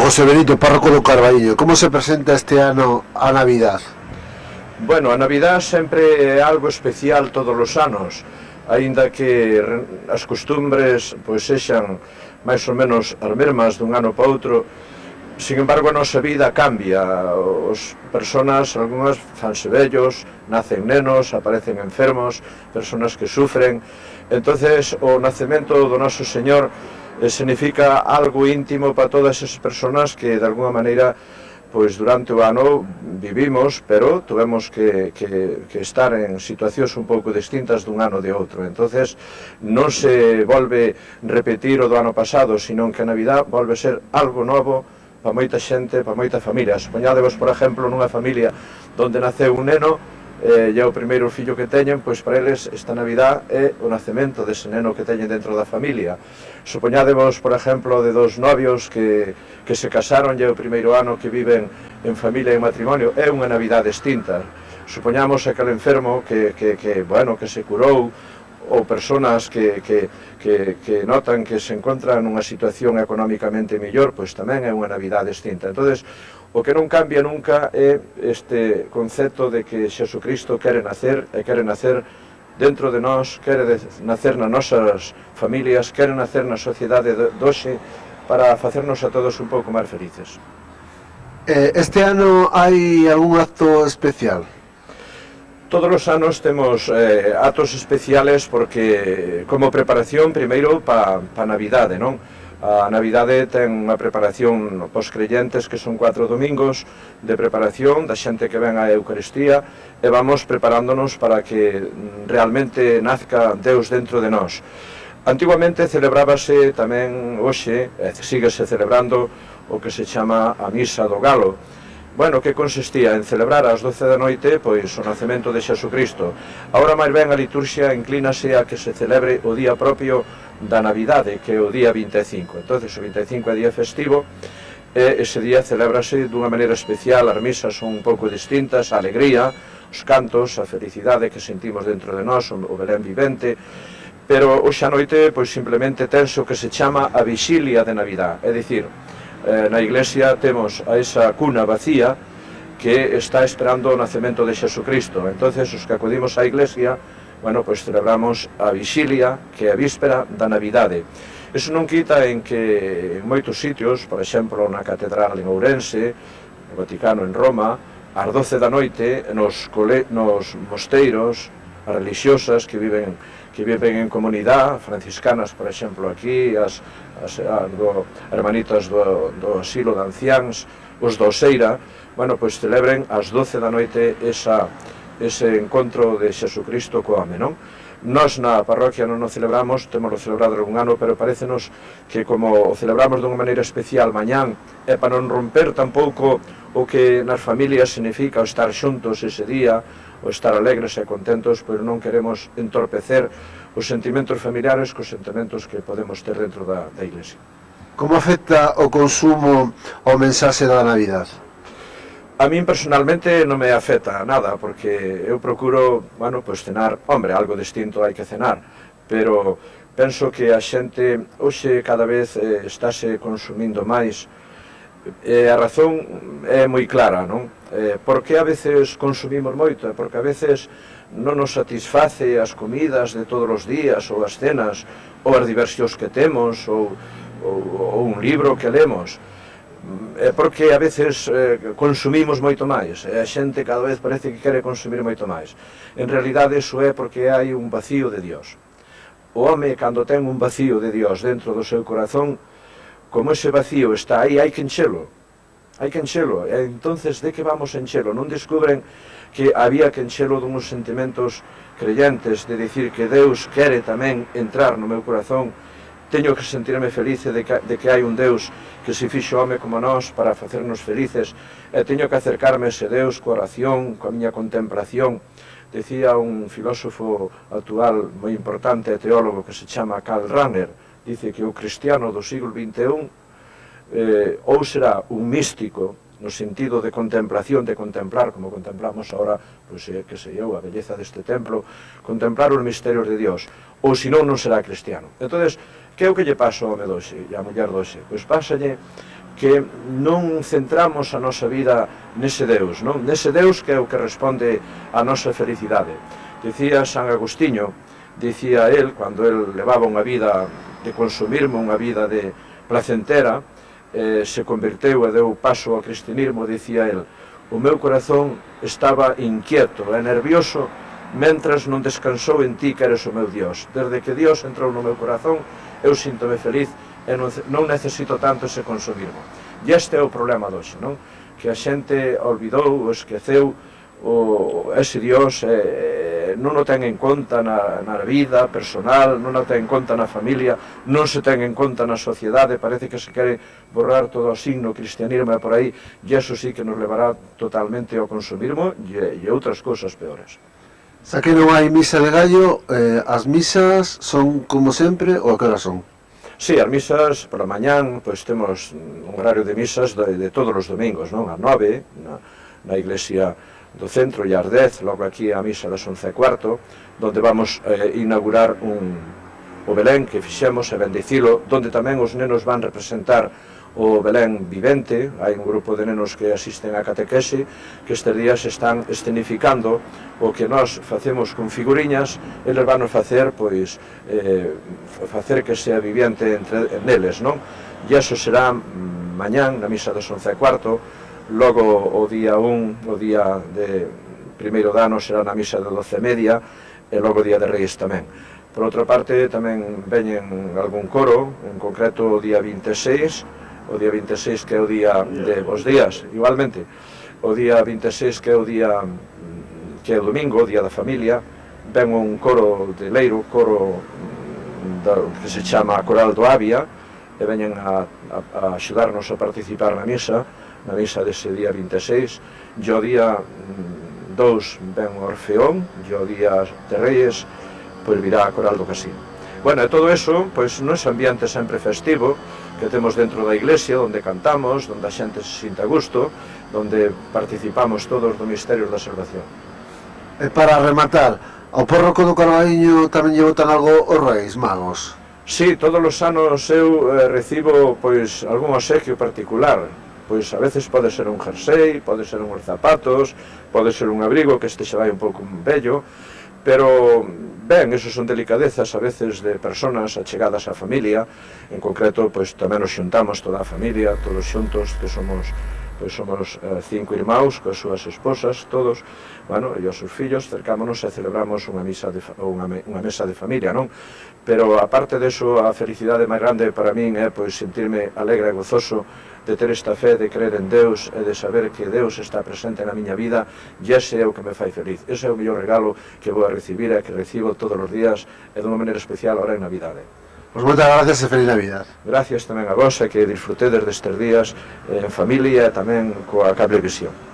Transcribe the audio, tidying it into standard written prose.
José Benito, párroco do Carballiño, como se presenta este ano a Navidad? Bueno, a Navidad sempre é algo especial todos os anos, aínda que as costumbres pois sexan máis ou menos as mesmas dun ano para outro. Sin embargo, a nosa vida cambia. As persoas, algunhas fanse vellos, nacen nenos, aparecen enfermos, persoas que sufren. Entonces, o nacemento do noso Señor significa algo íntimo para todas esas persoas que de alguna maneira pois durante o ano vivimos, pero tuvemos que estar en situacións un pouco distintas dun ano de outro. Entonces non se volve repetir o do ano pasado, sino que a Navidad volve ser algo novo para moita xente, para moita familia. Supoñádevos, por exemplo, nunha familia onde naceu un neno, e o primeiro fillo que teñen, pois para eles esta Navidad é o nacemento dese neno que teñen dentro da familia. Supoñádevos, por exemplo, de dos novios que se casaron e o primeiro ano que viven en familia e en matrimonio, é unha Navidad distinta. Supoñamos aquel enfermo que se curou, ou persoas que notan que se encontran nunha situación económicamente mellor, pois tamén é unha Navidad distinta. Entonces, o que non cambia nunca é este concepto de que Xesucristo quere nacer, e quere nacer dentro de nós, quere nacer nas nosas familias, quere nacer na sociedade de hoxe para facernos a todos un pouco máis felices. Este ano hai algún acto especial? Todos os anos temos actos especiales porque como preparación primeiro para a Navidade, non? A Navidade ten unha preparación pos creyentes que son 4 domingos de preparación da xente que ven á Eucaristía e vamos preparándonos para que realmente nazca Deus dentro de nós. Antigamente celebrábase tamén hoxe, síguese celebrando o que se chama a Misa do Galo. Bueno, que consistía en celebrar ás 12 da noite pois o nacemento de Xesucristo. Agora máis ben a liturxia inclínase a que se celebre o día propio da Navidade, que é o día 25. Entonces o 25 é día festivo e ese día celébrase dunha maneira especial. As misas son un pouco distintas, a alegría, os cantos, a felicidade que sentimos dentro de nós, o Belén vivente. Pero hoxe a noite pois simplemente tense o que se chama a vixilia de Navidad, é dicir, na iglesia temos a esa cuna vacía que está esperando o nacemento de Xesucristo. Entonces os que acudimos á iglesia, bueno, pois celebramos a vixilia, que é a víspera da Navidade. Eso non quita en que en moitos sitios, por exemplo na Catedral en Ourense, no Vaticano en Roma, ás 12 da noite nos mosteiros, as religiosas que viven en comunidade, franciscanas, por exemplo, aquí, as hermanitas do asilo de anciáns, os do Oseira, bueno, pois celebren ás 12 da noite ese encontro de Xesucristo co home, non? Nós na parroquia non o celebramos, temos o celebrado algún ano, pero parecenos que como o celebramos dunha maneira especial mañán, é para non romper tampouco o que nas familias significa o estar xuntos ese día, o estar alegres e contentos, pero non queremos entorpecer os sentimentos familiares cos sentimentos que podemos ter dentro da iglesia. Como afecta o consumo ao mensaxe da Navidad? A min personalmente non me afecta nada, porque eu procuro, bueno, pois cenar, hombre, algo distinto hai que cenar, pero penso que a xente hoxe cada vez estáse consumindo máis. A razón é moi clara, non? Porque a veces consumimos moito, porque a veces non nos satisface as comidas de todos os días, ou as cenas, ou as diversións que temos, ou un libro que lemos. Porque a veces consumimos moito máis, e a xente cada vez parece que quere consumir moito máis. En realidade, iso é porque hai un vacío de Dios. O home, cando ten un vacío de Dios dentro do seu corazón, como ese vacío está aí, hai que enchelo. Hai que enchelo. E entonces, de que vamos a enchelo? Non descubren que había que enchelo duns sentimentos creyentes, de dicir que Deus quere tamén entrar no meu corazón. Teño que sentirme feliz de que hai un Deus que se fixo home como nós para facernos felices, e teño que acercarme a ese Deus coa oración, coa miña contemplación. Decía un filósofo actual moi importante e teólogo que se chama Karl Rahner, dice que o cristiano do siglo XXI ou será un místico no sentido de contemplación, de contemplar, como contemplamos ahora, pois, que sei eu, a belleza deste templo, contemplar os misterios de Dios, ou senón non será cristiano. Entonces, que é o que lle pasa ao home doxe e á muller doxe? Pois pásalle que non centramos a nosa vida nese Deus, non? Nese Deus que é o que responde a nosa felicidade. Dicía San Agustinho, dicía él, cando él levaba unha vida de consumismo, unha vida de placentera, se converteu e deu paso ao cristianismo, dicía él: o meu corazón estaba inquieto e nervioso mentras non descansou en ti que eres o meu Dios. Desde que Dios entrou no meu corazón, eu síntome feliz e non necesito tanto ese consumismo. E este é o problema doxe, non? Que a xente olvidou ou esqueceu ese Dios, non o ten en conta na vida personal, non o ten en conta na familia, non se ten en conta na sociedade. Parece que se quere borrar todo o signo cristianismo por aí, e eso sí que nos levará totalmente ao consumismo e outras cousas peores. Xa que non hai misa de gallo, as misas son como sempre ou a que hora son? Sí, as misas, pola mañán, pois temos un horario de misas de todos os domingos, non? Ás 9, na iglesia do centro, e ás 10, logo aquí a misa das 11:15, donde vamos inaugurar o Belén que fixemos e bendicilo, donde tamén os nenos van representar o Belén vivente. Hai un grupo de nenos que asisten á catequese, que estes días están escenificando o que nós facemos con figuriñas. Eles van a facer, pois, facer que sea viviente neles, non? E iso será mañán, na misa das 11:15, logo o día 1, o día de primeiro de ano, será na misa de 12:30, e logo o día de Reis tamén. Por outra parte, tamén veñen algún coro, en concreto o día 26, que é o día de Bos Días, igualmente. O día 26, que é o día que é o domingo, o día da familia, ven un coro de Leiro, coro que se chama Coral do Avia, e veñen a axudarnos a participar na misa dese día 26, e o día 2 ven o Orfeón, e o día de Reyes, pois virá a Coral do Casino. Bueno, e todo eso, pois, nese ambiente sempre festivo que temos dentro da iglesia, onde cantamos, onde a xente se sinta a gusto, onde participamos todos do misterio da salvación. E para rematar, ao pórroco do Carballiño tamén lle botan algo os Reis Magos? Sí, todos os anos eu recibo, pois, algún obsequio particular. Pois a veces pode ser un jersei, pode ser uns zapatos, pode ser un abrigo que este xa vai un pouco vello, pero, ben, esos son delicadezas a veces de personas achegadas á familia. En concreto, pois tamén nos xuntamos toda a familia, todos xuntos, que somos 5 irmãos, coas súas esposas, todos, bueno, e os seus fillos, cercámonos e celebramos unha mesa de familia, non? Pero, aparte deso, a felicidade máis grande para min é, pois, sentirme alegre e gozoso de ter esta fe, de creer en Deus e de saber que Deus está presente na miña vida, e ese é o que me fai feliz. Ese é o mellor regalo que vou a recibir e que recibo todos os días e dunha maneira especial ahora en Navidade. Pois moitas gracias e feliz Navidad. Gracias tamén a vos e que disfrutedes destes días en familia e tamén coa Cablevisión.